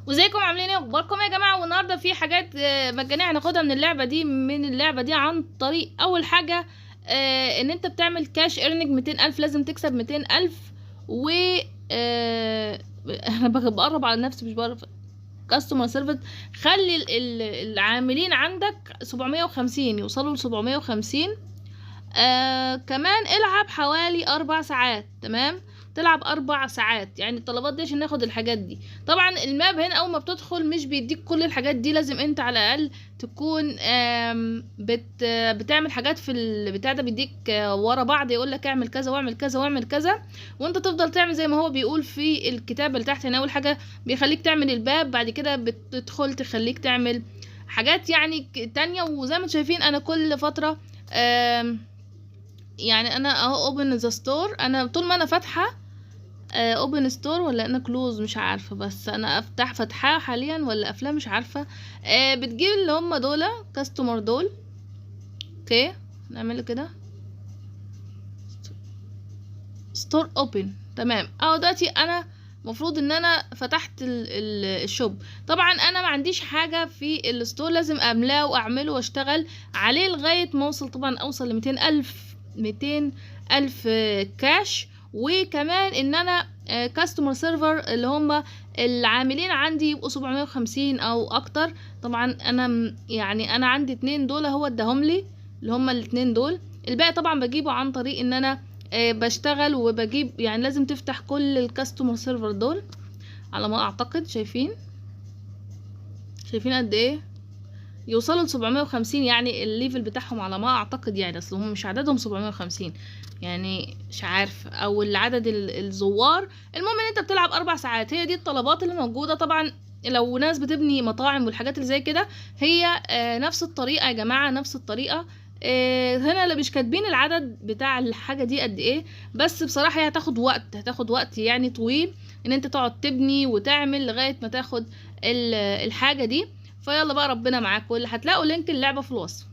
وازيكم عاملين ايه؟ اخباركم يا جماعه؟ والنهارده في حاجات مجانيه هناخدها من اللعبه دي عن طريق اول حاجه ان انت بتعمل كاش ايرنينج 200,000. لازم تكسب 200,000 و انا بقرب على نفسي مش بقرب. كاستمر سيرفيس، خلي العاملين عندك 750 يوصلوا ل 750. كمان العب حوالي 4 ساعات. تمام، تلعب 4 ساعات يعني الطلبات دي عشان ناخد الحاجات دي. طبعا الماب هنا اول ما بتدخل مش بيديك كل الحاجات دي، لازم انت على الاقل تكون بتعمل حاجات في البتاع ده. بيديك ورا بعض يقول لك اعمل كذا واعمل كذا واعمل كذا، وانت تفضل تعمل زي ما هو بيقول في الكتاب اللي تحت هنا. اول حاجه بيخليك تعمل الباب، بعد كده بتدخل تخليك تعمل حاجات يعني تانية. وزي ما انتم شايفين انا كل فتره يعني انا اهو اوبن ذا ستور. انا طول ما انا فاتحه اوبن ستور ولا انا كلوز مش عارفه، بس انا فتحاه حاليا ولا قافلاه مش عارفه. بتجيب اللي هم دول كاستمر دول. اوكي نعمل كده ستور اوبن. تمام، اهو دلوقتي انا مفروض ان انا فتحت الشوب. طبعا انا ما عنديش حاجه في الستور، لازم املاه واعمله واشتغل عليه لغايه ما اوصل. طبعا اوصل ل 200,000 كاش. وكمان ان انا كاستمر سيرفر اللي هم العاملين عندي يبقوا 750 او اكتر. طبعا انا يعني انا عندي 2 دول هو اداهم لي، اللي هم الاتنين دول. الباقي طبعا بجيبه عن طريق ان انا بشتغل وبجيب. يعني لازم تفتح كل الكاستمر سيرفر دول على ما اعتقد. شايفين قد ايه يوصلوا ل 750 يعني الليفل بتاعهم على ما اعتقد. يعني اصل هم مش عددهم 750 يعني مش عارف، او العدد الزوار. المهم ان انت بتلعب 4 ساعات. هي دي الطلبات اللي موجوده. طبعا لو ناس بتبني مطاعم والحاجات اللي زي كده هي نفس الطريقه يا جماعه، نفس الطريقه. هنا اللي مش كاتبين العدد بتاع الحاجه دي قد ايه، بس بصراحه هي هتاخد وقت يعني طويل ان انت تقعد تبني وتعمل لغايه ما تاخد الحاجه دي. فيلا بقى ربنا معاك، واللي هتلاقوا لينك اللعبه في الوصف.